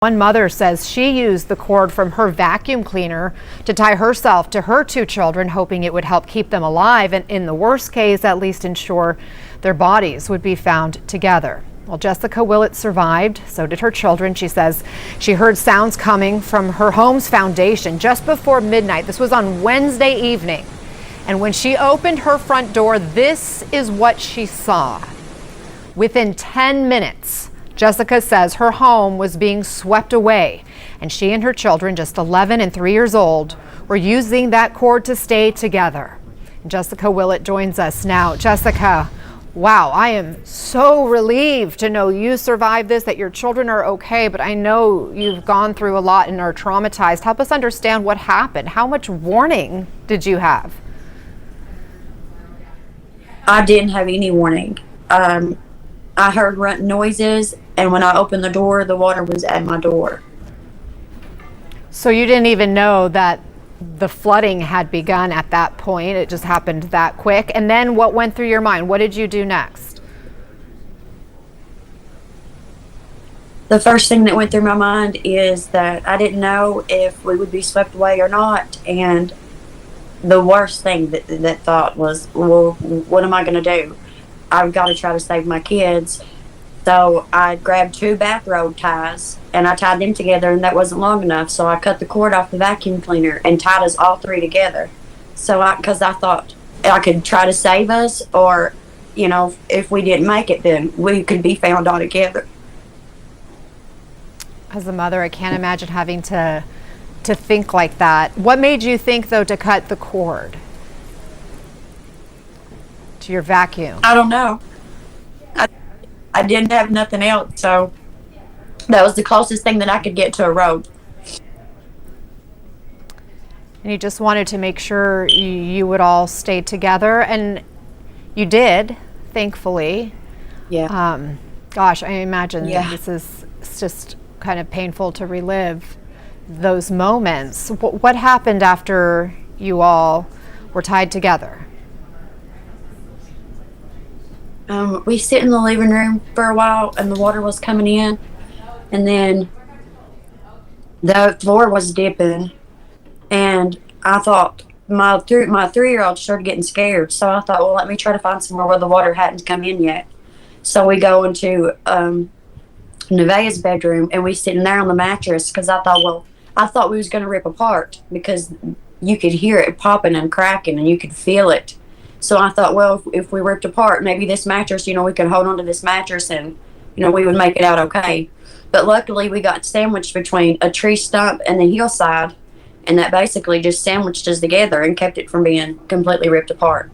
One mother says she used the cord from her vacuum cleaner to tie herself to her two children, hoping it would help keep them alive and, in the worst case, at least ensure their bodies would be found together. Well, Jessica Willett survived. So did her children. She says she heard sounds coming from her home's foundation just before midnight. This was on Wednesday evening. And when she opened her front door, this is what she saw. Within 10 minutes, Jessica says her home was being swept away, and she and her children, just 11 and 3 years old, were using that cord to stay together. Jessica Willett joins us now. Jessica, wow, I am so relieved to know you survived this, that your children are okay, but I know you've gone through a lot and are traumatized. Help us understand what happened. How much warning did you have? I didn't have any warning. I heard noises, and when I opened the door, the water was at my door. So you didn't even know that the flooding had begun at that point? It just happened that quick? And then what went through your mind? What did you do next? The first thing that went through my mind is that I didn't know if we would be swept away or not. And the worst thing that thought was, well, what am I going to do? I've got to try to save my kids. So I grabbed 2 bathrobe ties and I tied them together, and that wasn't long enough. So I cut the cord off the vacuum cleaner and tied us all 3 together. So because I thought I could try to save us, or, you know, if we didn't make it, then we could be found all together. As a mother, I can't imagine having to think like that. What made you think, though, to cut the cord to your vacuum? I don't know. I didn't have nothing else, so that was the closest thing that I could get to a rope. And you just wanted to make sure you would all stay together, and you did, thankfully. Yeah. Gosh, I imagine Yeah. it's just kind of painful to relive those moments. What happened after you all were tied together? We sit in the living room for a while, and the water was coming in, and then the floor was dipping, and I thought my 3-year-old started getting scared. So I thought, well, let me try to find somewhere where the water hadn't come in yet. So we go into Nevaeh's bedroom, and we sitting there on the mattress, because I thought we was going to rip apart, because you could hear it popping and cracking, and you could feel it. So I thought, well, if we ripped apart, maybe this mattress, you know, we could hold on to this mattress and, you know, we would make it out okay. But luckily we got sandwiched between a tree stump and the hillside, and that basically just sandwiched us together and kept it from being completely ripped apart.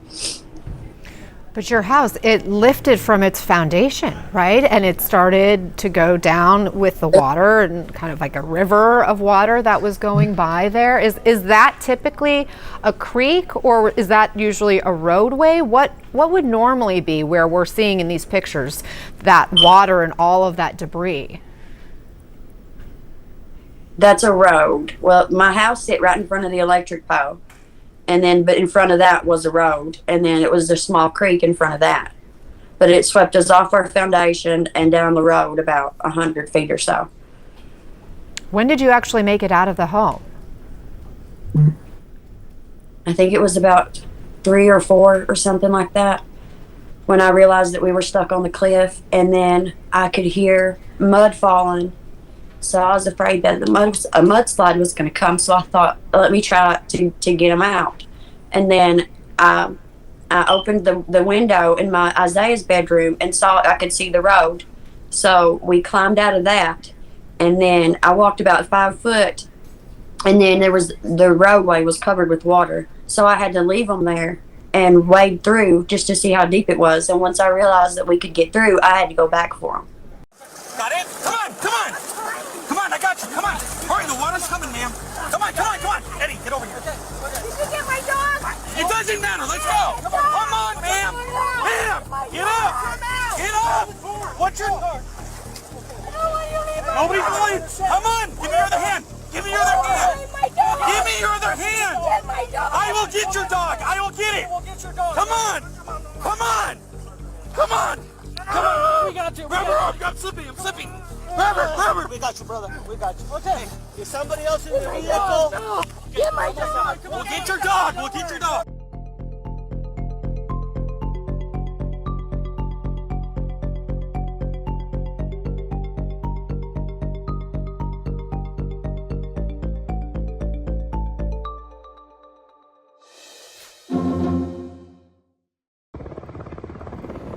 But your house, it lifted from its foundation, right? And it started to go down with the water, and kind of like a river of water that was going by there. Is that typically a creek, or is that usually a roadway? What would normally be where we're seeing in these pictures that water and all of that debris? That's a road. Well, my house sit right in front of the electric pole. And then, but in front of that was a road, and then it was a small creek in front of that. But it swept us off our foundation and down the road about 100 feet or so. When did you actually make it out of the home? I think it was about 3 or 4 or something like that, when I realized that we were stuck on the cliff, and then I could hear mud falling. So I was afraid that a mudslide was going to come. So I thought, let me try to get them out. And then I opened the window in my Isaiah's bedroom and I could see the road. So we climbed out of that. And then I walked about 5 foot. And then the roadway was covered with water. So I had to leave them there and wade through just to see how deep it was. And once I realized that we could get through, I had to go back for them. Got it? Come on, come on. Come on, I got you. Come on. Hurry, the water's coming, ma'am. Come on, come on, come on. Eddie, get over here. Did you get my dog? It doesn't matter. Let's go. Come on, ma'am. Ma'am, get up. Get up. What's your... Nobody's going. Come on. Give me your other hand. Give me your other hand. Give me your other hand. I will get your dog. I will get it. Come on. Come on. Come on. Come on. We got to. Remember, I'm slipping. I'm slipping. Whoever. We got you, brother. We got you. Okay. Is somebody else in the vehicle? Get my dog. We'll get your dog. We'll get your dog.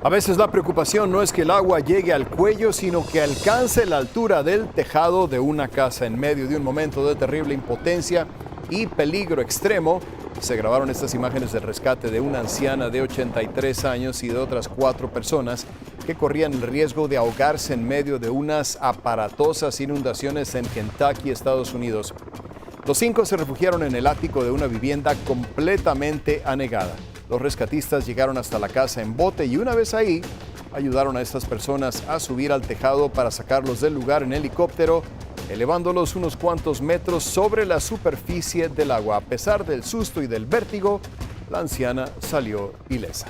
A veces la preocupación no es que el agua llegue al cuello, sino que alcance la altura del tejado de una casa. En medio de un momento de terrible impotencia y peligro extremo, se grabaron estas imágenes del rescate de una anciana de 83 años y de otras 4 personas que corrían el riesgo de ahogarse en medio de unas aparatosas inundaciones en Kentucky, Estados Unidos. Los 5 se refugiaron en el ático de una vivienda completamente anegada. Los rescatistas llegaron hasta la casa en bote y una vez ahí, ayudaron a estas personas a subir al tejado para sacarlos del lugar en helicóptero, elevándolos unos cuantos metros sobre la superficie del agua. A pesar del susto y del vértigo, la anciana salió ilesa.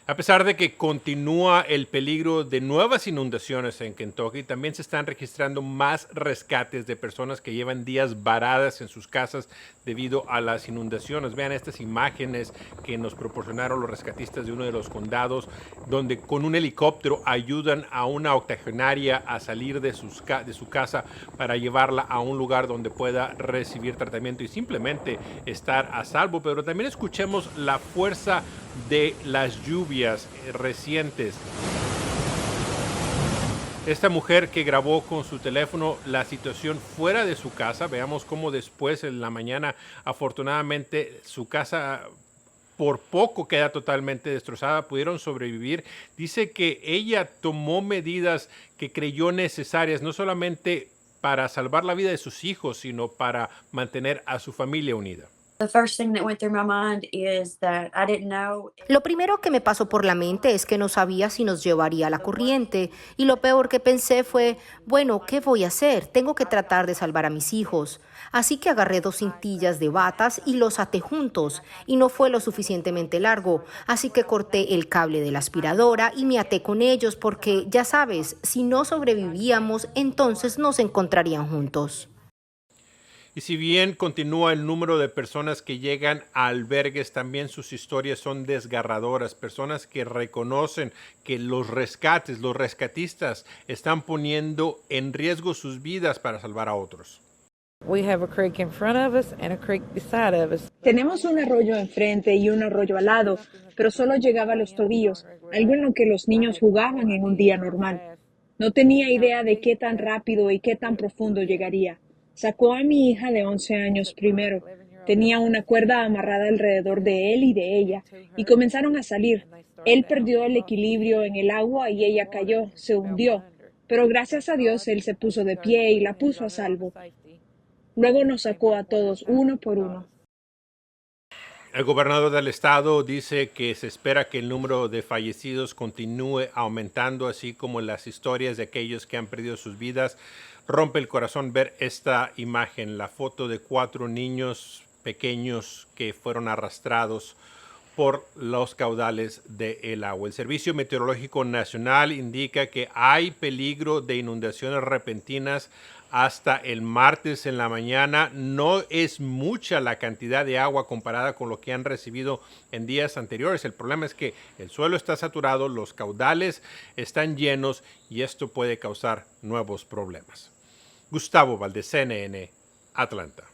A pesar de que continúa el peligro de nuevas inundaciones en Kentucky, también se están registrando más rescates de personas que llevan días varadas en sus casas debido a las inundaciones. Vean estas imágenes que nos proporcionaron los rescatistas de uno de los condados, donde con un helicóptero ayudan a una octogenaria a salir de su casa para llevarla a un lugar donde pueda recibir tratamiento y simplemente estar a salvo. Pero también escuchemos la fuerza de las lluvias recientes. Esta mujer que grabó con su teléfono la situación fuera de su casa, veamos cómo después en la mañana afortunadamente su casa por poco queda totalmente destrozada, pudieron sobrevivir. Dice que ella tomó medidas que creyó necesarias, no solamente para salvar la vida de sus hijos, sino para mantener a su familia unida. The first thing that went through my mind is that I didn't know. Lo primero que me pasó por la mente es que no sabía si nos llevaría la corriente, y lo peor que pensé fue, bueno, ¿qué voy a hacer? Tengo que tratar de salvar a mis hijos. Así que agarré 2 cintillas de batas y los até juntos, y no fue lo suficientemente largo, así que corté el cable de la aspiradora y me até con ellos porque, ya sabes, si no sobrevivíamos, entonces nos encontrarían juntos. Y si bien continúa el número de personas que llegan a albergues, también sus historias son desgarradoras. Personas que reconocen que los rescatistas están poniendo en riesgo sus vidas para salvar a otros. Tenemos un arroyo enfrente y un arroyo al lado, pero solo llegaba a los tobillos, algo en lo que los niños jugaban en un día normal. No tenía idea de qué tan rápido y qué tan profundo llegaría. Sacó a mi hija de 11 años primero. Tenía una cuerda amarrada alrededor de él y de ella, y comenzaron a salir. Él perdió el equilibrio en el agua y ella cayó, se hundió. Pero gracias a Dios él se puso de pie y la puso a salvo. Luego nos sacó a todos, uno por uno. El gobernador del estado dice que se espera que el número de fallecidos continúe aumentando, así como las historias de aquellos que han perdido sus vidas. Rompe el corazón ver esta imagen, la foto de 4 niños pequeños que fueron arrastrados por los caudales del agua. El Servicio Meteorológico Nacional indica que hay peligro de inundaciones repentinas hasta el martes en la mañana. No es mucha la cantidad de agua comparada con lo que han recibido en días anteriores. El problema es que el suelo está saturado, los caudales están llenos y esto puede causar nuevos problemas. Gustavo Valdez, CNN, Atlanta.